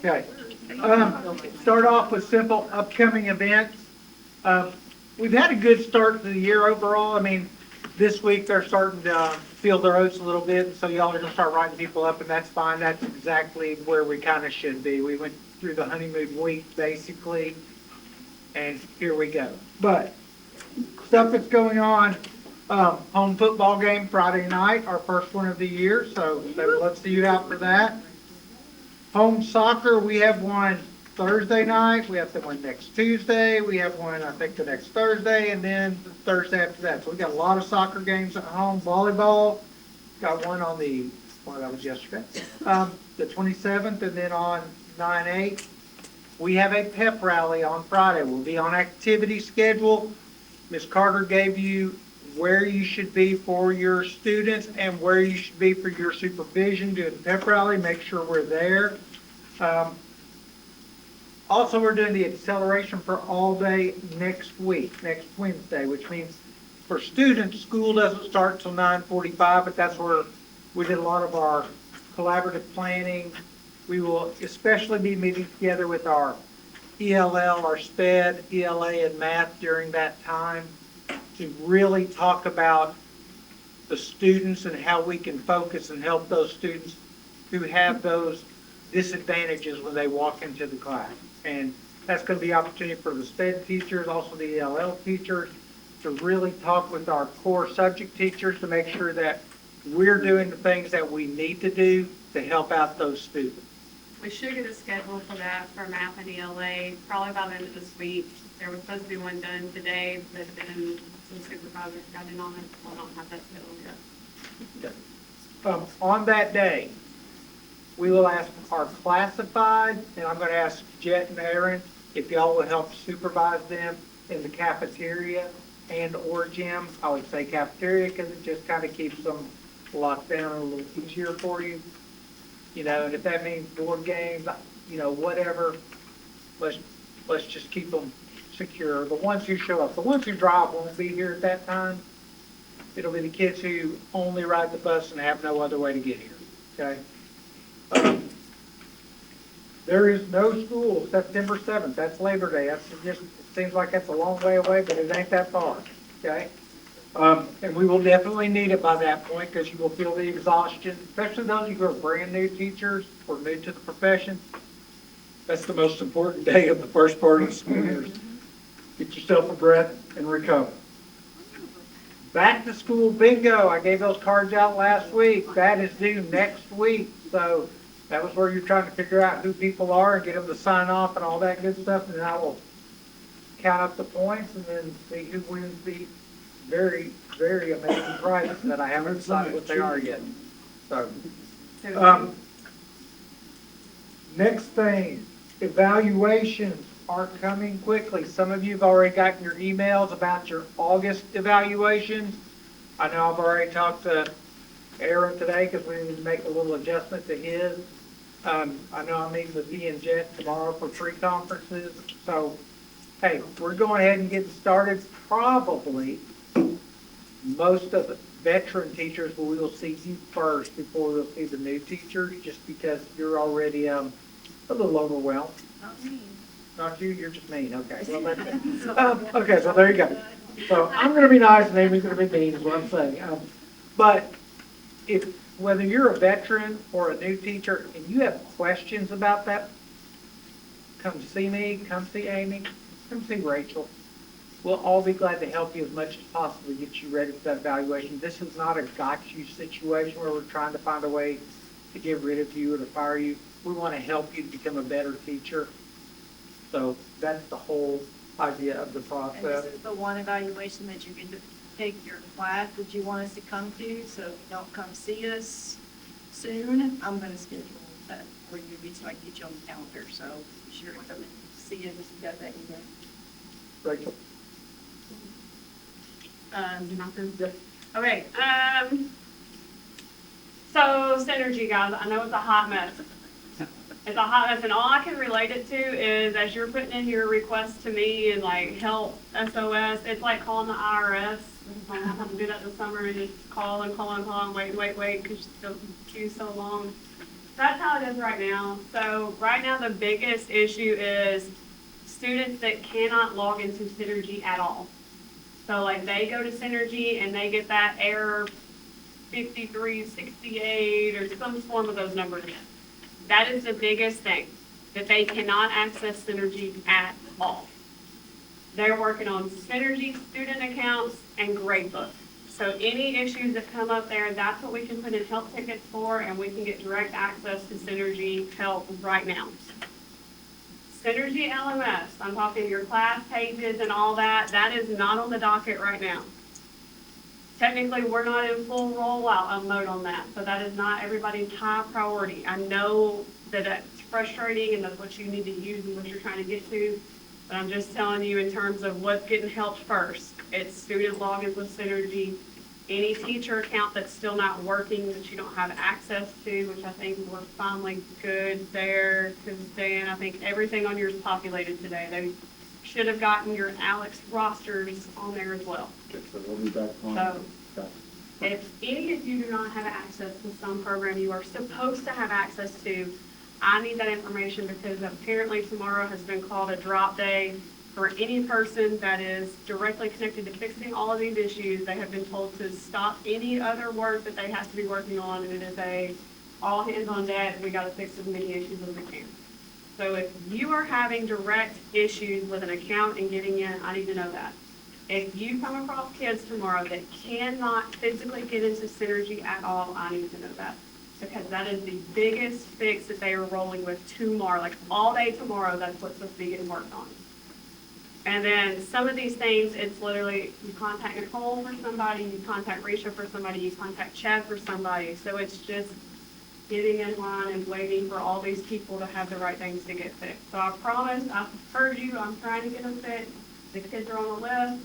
Okay. Start off with simple upcoming events. Um, we've had a good start to the year overall. I mean, this week they're starting to feel their oats a little bit, so y'all are gonna start writing people up, and that's fine. That's exactly where we kind of should be. We went through the honeymoon week basically, and here we go. But stuff that's going on. Home football game Friday night, our first one of the year, so let's see you out for that. Home soccer, we have one Thursday night, we have the one next Tuesday, we have one, I think, the next Thursday, and then the Thursday after that. So we got a lot of soccer games at home. Volleyball, got one on the, well, that was yesterday, the 27th, and then on 9/8, we have a pep rally on Friday. We'll be on activity schedule. Ms. Carter gave you where you should be for your students and where you should be for your supervision doing the pep rally. Make sure we're there. Um, Also, we're doing the acceleration for all day next week, next Wednesday, which means for students, school doesn't start till 9:45, but that's where we did a lot of our collaborative planning. We will especially be meeting together with our ELL, our SPED, ELA, and math during that time to really talk about the students and how we can focus and help those students who have those disadvantages when they walk into the class. And that's going to be an opportunity for the SPED teachers, also the ELL teachers, to really talk with our core subject teachers to make sure that we're doing the things that we need to do to help out those students. We should get a schedule for that for math and ELA, probably by the end of this week. There was supposed to be one done today, but then some supervisors got in on it. We'll not have that scheduled yet. On that day, we will ask our classified, and I'm going to ask Jet and Aaron if y'all will help supervise them in the cafeteria and or gym. I would say cafeteria because it just kind of keeps them locked down a little easier for you. You know, and if that means board games, you know, whatever, let's just keep them secure. The ones who show up, the ones who drive won't be here at that time. It'll be the kids who only ride the bus and have no other way to get here, okay? There is no school September 7th. That's Labor Day. That's just, it seems like that's a long way away, but it ain't that far, okay? And we will definitely need it by that point because you will feel the exhaustion, especially those of you who are brand new teachers or new to the profession. That's the most important day of the first part of the school year. Get yourself a breath and recover. Back to school bingo. I gave those cards out last week. That is due next week. So that was where you're trying to figure out who people are and get them to sign off and all that good stuff. And then I will count up the points and then see who wins the very, very amazing prizes that I haven't decided what they are yet. So, next thing, evaluations are coming quickly. Some of you have already gotten your emails about your August evaluations. I know I've already talked to Aaron today because we need to make a little adjustment to his. I know I'm meeting with he and Jet tomorrow for pre-conferences. So, hey, we're going ahead and getting started. Probably most of the veteran teachers, we will see you first before we'll see the new teachers, just because you're already a little overwhelmed. Not me. Not you, you're just mean, okay. Well, that's, okay, so there you go. So I'm gonna be nice and Amy's gonna be mean is what I'm saying. But if, whether you're a veteran or a new teacher and you have questions about that, come see me, come see Amy, come see Rachel. We'll all be glad to help you as much as possible to get you ready for that evaluation. This is not a got you situation where we're trying to find a way to get rid of you or to fire you. We want to help you to become a better teacher. So that's the whole idea of the And process. this is the one evaluation that you can take your class that you want us to come to, so if you don't come see us soon, I'm gonna schedule that for you, so I can get you on the calendar, so be sure to come and see us if you got that email. Rachel? Nothing. Okay, so Synergy, guys, I know it's a hot mess. It's a hot mess, and all I can relate it to is as you're putting in your request to me and like help SOS, it's like calling the IRS. I have to do that this summer and just call and wait, because the queue's so long. That's how it is right now. So right now, the biggest issue is students that cannot log into Synergy at all. So like they go to Synergy and they get that error 5368 or some form of those numbers. That is the biggest thing, that they cannot access Synergy at all. They're working on Synergy student accounts and gradebook. So any issues that come up there, that's what we can put in help tickets for, and we can get direct access to Synergy help right now. Synergy LMS, I'm talking your class pages and all that, that is not on the docket right now. Technically, we're not in full rollout mode on that, so that is not everybody's high priority. I know that it's frustrating and that's what you need to use and what you're trying to get to, but I'm just telling you in terms of what's getting helped first. It's student logins with Synergy, any teacher account that's still not working that you don't have access to, which I think we're finally good there, because Dan, I think everything on yours is populated today. They should have gotten your Alex rosters on there as well. So we'll be back on. So, if any of you do not have access to some program you are supposed to have access to, I need that information because apparently tomorrow has been called a drop day for any person that is directly connected to fixing all of these issues. They have been told to stop any other work that they have to be working on, and it is a all hands on deck, we gotta fix as many issues as we can. So if you are having direct issues with an account and getting in, I need to know that. If you come across kids tomorrow that cannot physically get into Synergy at all, I need to know that. Because that is the biggest fix that they are rolling with tomorrow, like all day tomorrow, that's what's supposed to be getting worked on. And then some of these things, it's literally, you contact Nicole for somebody, you contact Risha for somebody, you contact Chad for somebody. So it's just getting in line and waiting for all these people to have the right things to get fixed. So I promise, I've heard you, I'm trying to get them fixed. The kids are on the list.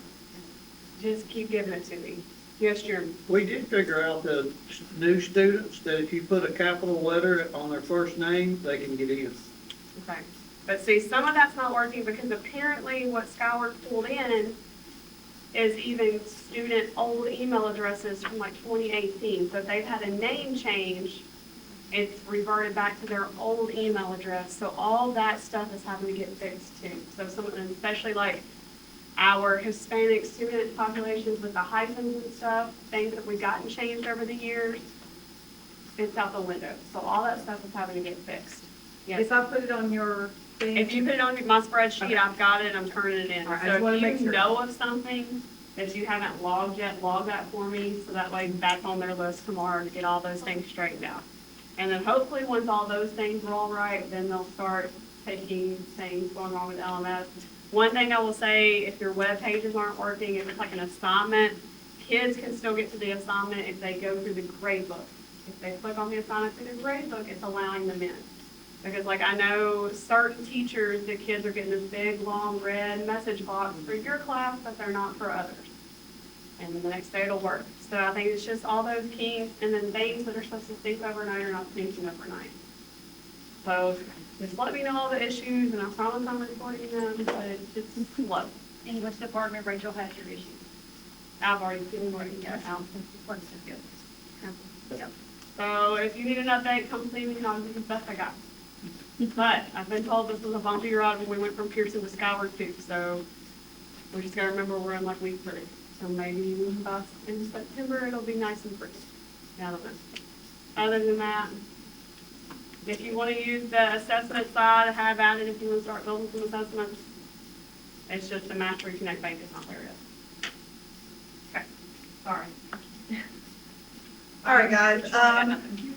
Just keep giving it to me. Yes, Jeremy? We did figure out that new students, that if you put a capital letter on their first name, they can get in. Okay. But see, some of that's not working because apparently what Skyward pulled in is even student old email addresses from like 2018. So if they've had a name change, it's reverted back to their old email address. So all that stuff is having to get fixed too. So some, especially like our Hispanic student populations with the hyphens and stuff, things that we've gotten changed over the years, it's out the window. So all that stuff is having to get fixed. Yes. If I put it on your thing. If you put it on my spreadsheet, Okay. I've got it, I'm turning it in. All right, I just wanna So make if you sure. know of something that you haven't logged yet, log that for me, so that way that's on their list tomorrow to get all those things straightened out. And then hopefully, once all those things roll right, then they'll start taking things going on with LMS. One thing I will say, if your web pages aren't working, if it's like an assignment, kids can still get to the assignment if they go through the gradebook. If they click on the assignment through the gradebook, it's allowing them in. Because like I know certain teachers, the kids are getting this big, long, red message box for your class, but they're not for others. And then the next day it'll work. So I think it's just all those keys, and then things that are supposed to sync overnight are not syncing overnight. So just let me know all the issues, and I promise I'm reporting them, but it's just slow. English department, Rachel has your issues. I've already given more to get out. Once it's good. Yep. So if you need an update, come see me, and I'll do the best I got. But I've been told this was a bumpy ride when we went from Pearson to Skyward too, so we just gotta remember we're in like week 3. So maybe in September, it'll be nice and pretty. I don't know. Other than that, if you wanna use the assessment side, have at it if you wanna start building some assessments. It's just the Mastery Connect Bank is not there yet. Okay, sorry. All right, guys,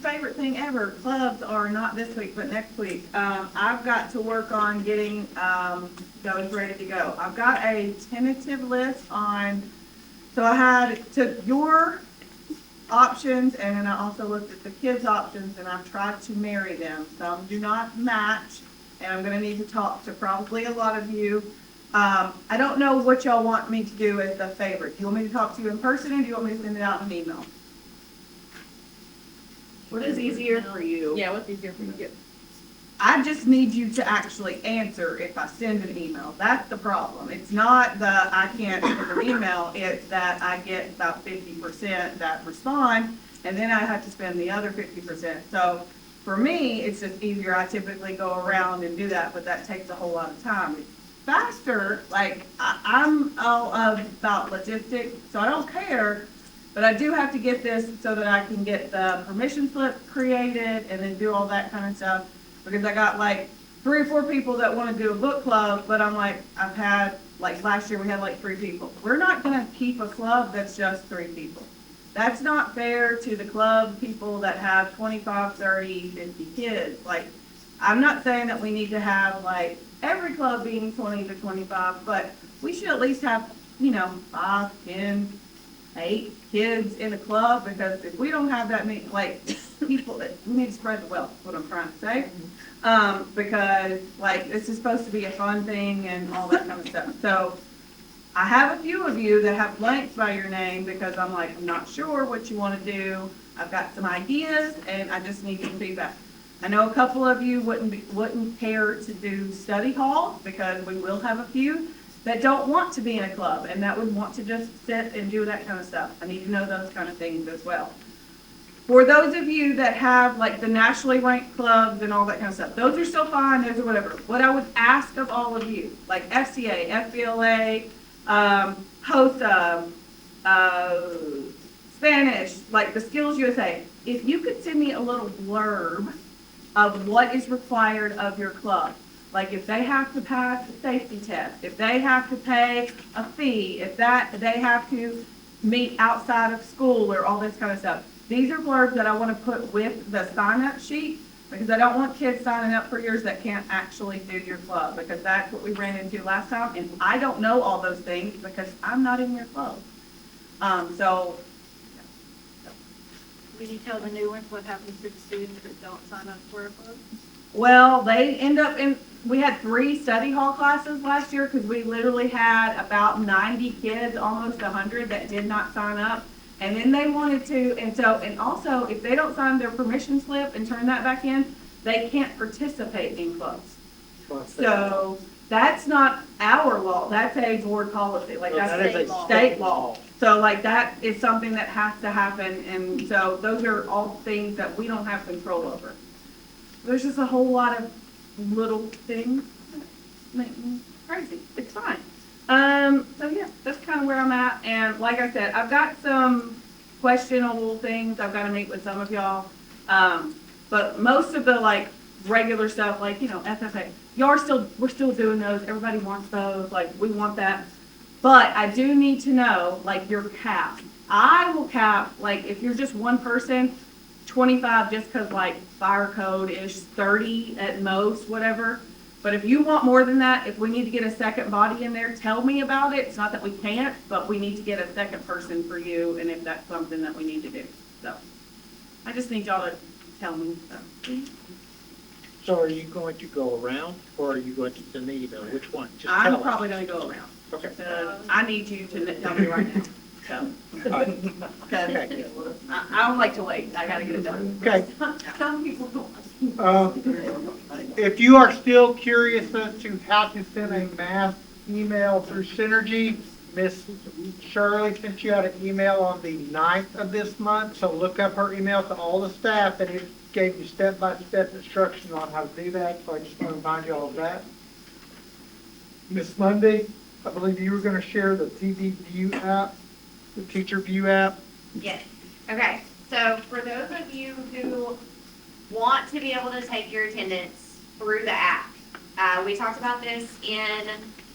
favorite thing ever, clubs are not this week, but next week. I've got to work on getting, those ready to go. I've got a tentative list on, so I took your options, and then I also looked at the kids' options, and I've tried to marry them. Some do not match, and I'm gonna need to talk to probably a lot of you. I don't know what y'all want me to do as the favorite. Do you want me to talk to you in person, or do you want me to send it out in an email? What is easier for you? Yeah, what's easier for you? I just need you to actually answer if I send an email. That's the problem. It's not that I can't send an email, it's that I get about 50% that respond, and then I have to spend the other 50%. So for me, it's just easier. I typically go around and do that, but that takes a whole lot of time. Faster, like, I'm all about logistics, so I don't care, but I do have to get this so that I can get the permission slip created and then do all that kind of stuff. Because I got like 3 or 4 people that want to do a book club, but I'm like, I've had, like last year we had like 3 people. We're not gonna keep a club that's just 3 people. That's not fair to the club people that have 25, 30, 50 kids. Like, I'm not saying that we need to have like every club being 20 to 25, but we should at least have, 5, 10, 8 kids in a club, because if we don't have that many, like, people, we need to spread the wealth, is what I'm trying to say. Because like, this is supposed to be a fun thing and all that kind of stuff. So I have a few of you that have blanks by your name, because I'm like, I'm not sure what you want to do. I've got some ideas and I just need some feedback. I know a couple of you wouldn't care to do study hall, because we will have a few that don't want to be in a club and that would want to just sit and do that kind of stuff. I need to know those kind of things as well. For those of you that have like the nationally ranked clubs and all that kind of stuff, those are still fine, those are whatever. What I would ask of all of you, like FCA, FBLA, HOSA, Spanish, like the Skills USA, if you could send me a little blurb of what is required of your club. Like if they have to pass a safety test, if they have to pay a fee, if they have to meet outside of school or all this kind of stuff. These are blurbs that I want to put with the sign-up sheet, because I don't want kids signing up for yours that can't actually do your club, because that's what we ran into last time, and I don't know all those things because I'm not in your club. So. Will you tell the new ones what happens to the students that don't sign up for a club? Well, they end up we had 3 study hall classes last year, because we literally had about 90 kids, almost 100 that did not sign up. And then they wanted to, and also if they don't sign their permission slip and turn that back in, they can't participate in clubs. So that's not our law, that's a board policy, like that's state law. So like that is something that has to happen, and so those are all things that we don't have control over. There's just a whole lot of little things that make me crazy. It's fine. So yeah, that's kind of where I'm at. And like I said, I've got some questionable things. I've got to meet with some of y'all. But most of the like regular stuff, like, FFA, we're still doing those. Everybody wants those. Like, we want that. But I do need to know, like, your cap. I will cap, like, if you're just one person, 25, just because, like, fire code is 30 at most, whatever. But if you want more than that, if we need to get a second body in there, tell me about it. It's not that we can't, but we need to get a second person for you, and if that's something that we need to do. So I just need y'all to tell me. So are you going to go around, or are you going to send me, which one? Just I'm tell us. probably going to go around. Okay. I need you to tell me right now. So, Okay. I don't like to wait. I got to get it done. Okay. Some people If you are still curious as to how to send a mass email through Synergy, Miss Shirley sent you out an email on the 9th of this month, so look up her email to all the staff, and it gave you step-by-step instruction on how to do that, so I just want to remind you all of that. Miss Monday, I believe you were going to share the TV View app, the Teacher View app. Yes. Okay. So for those of you who want to be able to take your attendance through the app, we talked about this in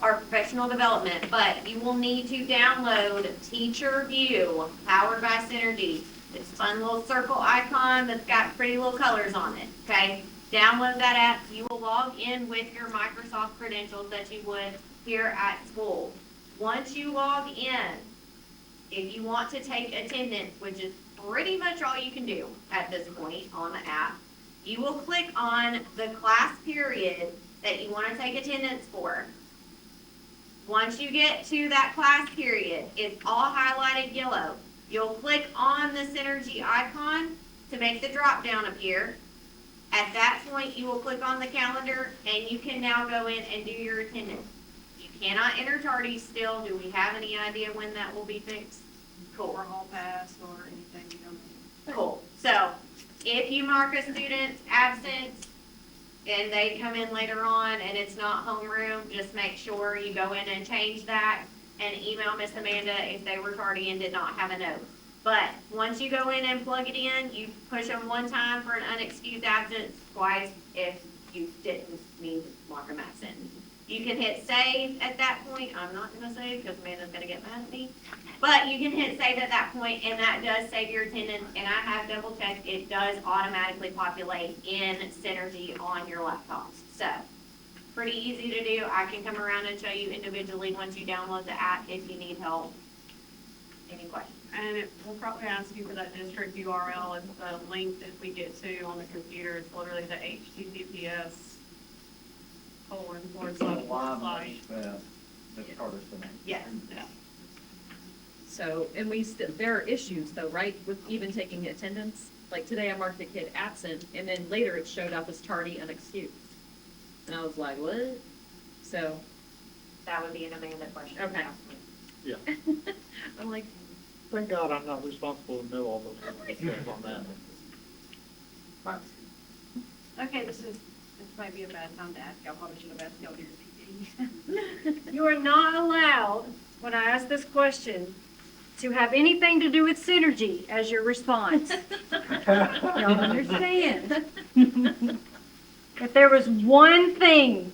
our professional development, but you will need to download Teacher View, powered by Synergy. This fun little circle icon that's got pretty little colors on it. Okay. Download that app. You will log in with your Microsoft credentials that you would here at school. Once you log in, if you want to take attendance, which is pretty much all you can do at this point on the app, you will click on the class period that you want to take attendance for. Once you get to that class period, it's all highlighted yellow. You'll click on the Synergy icon to make the drop down appear. At that point, you will click on the calendar and you can now go in and do your attendance. You cannot enter tardies still. Do we have any idea when that will be fixed? Cool. Or hall pass or anything, Cool. So if you mark a student absent and they come in later on and it's not homeroom, just make sure you go in and change that and email Miss Amanda if they were tardy and did not have a note. But once you go in and plug it in, you push them one time for an unexcused absence, twice if you didn't mean to mark them absent. You can hit save at that point. I'm not gonna save because Amanda's gonna get mad at me. But you can hit save at that point, and that does save your attendance. And I have double checked, it does automatically populate in Synergy on your laptops. So, pretty easy to do. I can come around and show you individually once you download the app if you need help. Any questions? And it will probably ask you for that district URL. It's the link that we get to on the computer. It's literally the HTTPS:// Yes. Yeah. So, and there are issues though, right, with even taking attendance? Like today I marked a kid absent and then later it showed up as tardy unexcused. And I was like, what? So, That would be an Amanda question. Okay. Yeah. I'm like, Thank God I'm not responsible to know all those things on that. Okay, this might be a bad time to ask, I probably should have asked y'all your PD. You are not allowed, when I ask this question, to have anything to do with Synergy as your response. Y'all understand? If there was one thing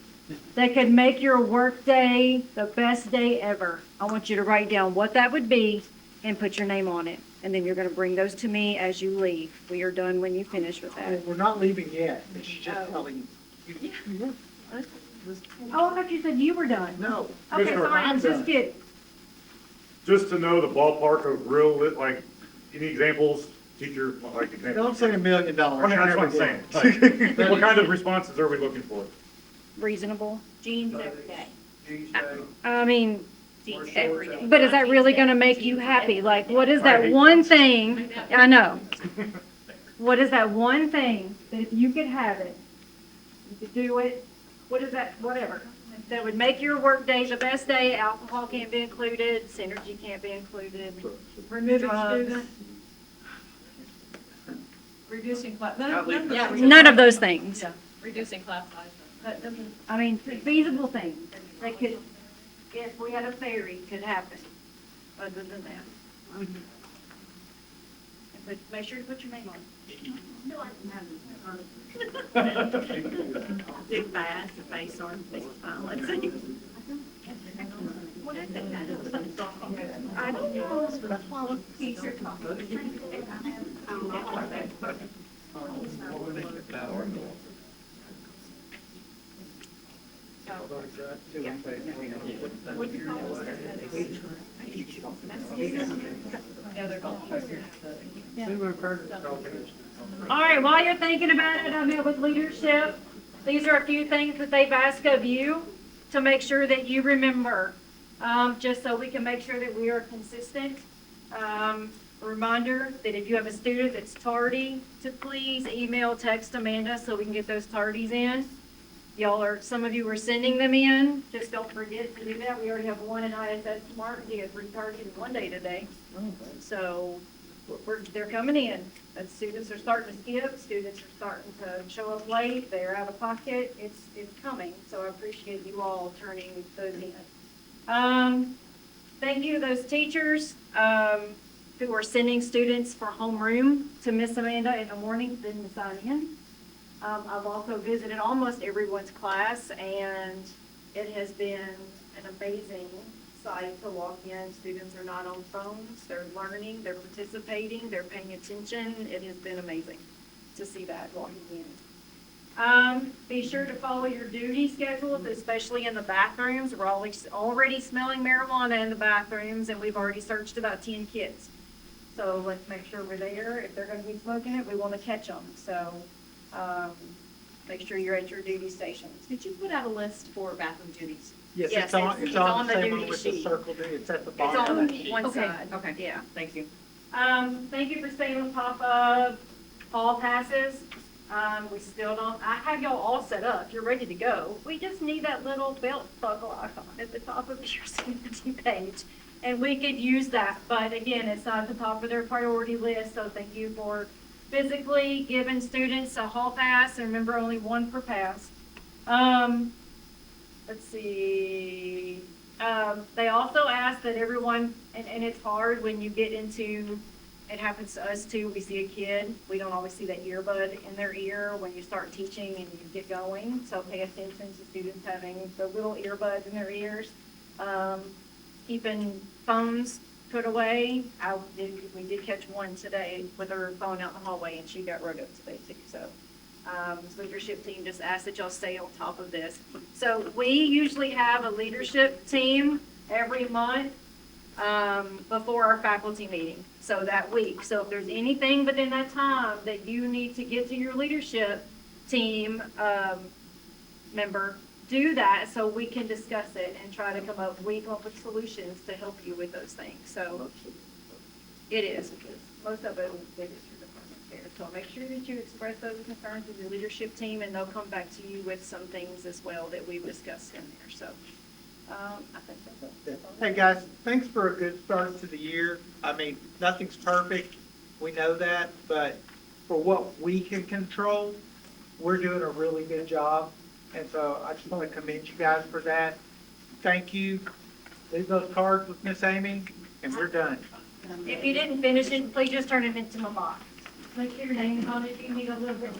that could make your workday the best day ever, I want you to write down what that would be and put your name on it. And then you're gonna bring those to me as you leave. We are done when you finish with that. We're not leaving yet. She's just telling you. Oh, I thought you said you were done. No. Okay, Commissioner, sorry, I was I'm just kidding. Just to know the ballpark of real, like, any examples, teacher, like examples? Don't say $1 million. I mean, that's what I'm saying. Like, what kind of responses are we looking for? Reasonable. Jeans every day. I mean, Jeans every day. but is that really gonna make you happy? Like, what is that one thing, I know. What is that one thing that if you could have it, you could do it, what is that, whatever, that would make your work day the best day? Alcohol can't be included, Synergy can't be included, removing students, Reducing class, none of those things. yeah, reducing class size. I mean, feasible things that could, if we had a ferry, could happen, other than that. But make sure to put your name on it. big fast, the face on, let's see. I don't know. All right, while you're thinking about it, I met with leadership. These are a few things that they've asked of you to make sure that you remember, just so we can make sure that we are consistent. A reminder that if you have a student that's tardy, to please email, text Amanda so we can get those tardies in. Some of you are sending them in. Just don't forget to do that. We already have one in ISS Smart. He had 3 tardies in one day today. So they're coming in. And students are starting to skip. Students are starting to show up late. They're out of pocket. It's coming. So I appreciate you all turning those in. Thank you to those teachers who are sending students for homeroom to Miss Amanda in the morning, didn't sign in. I've also visited almost everyone's class, and it has been an amazing sight to walk in. Students are not on phones, they're learning, they're participating, they're paying attention. It has been amazing to see that walking in. Be sure to follow your duty schedules, especially in the bathrooms. We're already smelling marijuana in the bathrooms, and we've already searched about 10 kids. So let's make sure we're there. If they're gonna be smoking it, we wanna catch them. So, make sure you're at your duty stations. Did you put out a list for bathroom duties? Yes, Yes, it's on it's the on the same duty one with the sheet. circle, it's at the It's bottom. on of one Okay, side. okay. Yeah. Thank you. Thank you for staying on top of hall passes. We still don't, I have y'all all set up. You're ready to go. We just need that little belt buckle icon at the top of your Synergy page. And we could use that, but again, it's not at the top of their priority list, so thank you for physically giving students a hall pass, and remember, only one per pass. Let's see, they also ask that everyone, and it's hard when you get into, it happens to us too, we see a kid, we don't always see that earbud in their ear when you start teaching and you get going, so pay attention to students having the little earbuds in their ears. Keeping phones put away, we did catch one today with her phone out in the hallway, and she got wrote up today too, so. This leadership team just asked that y'all stay on top of this. So we usually have a leadership team every month, before our faculty meeting, so that week. So if there's anything within that time that you need to get to your leadership team, member, do that so we can discuss it and try to come up with solutions to help you with those things. So it is, because most of it is your department there. So make sure that you express those concerns to your leadership team, and they'll come back to you with some things as well that we've discussed in there. So I think that's it. Hey, guys, thanks for a good start to the year. I mean, nothing's perfect, we know that, but for what we can control, we're doing a really good job. And so I just want to commend you guys for that. Thank you. Leave those cards with Miss Amy, and we're done. If you didn't finish it, please just turn it into my box. Make sure your name's on it if you need a little bit.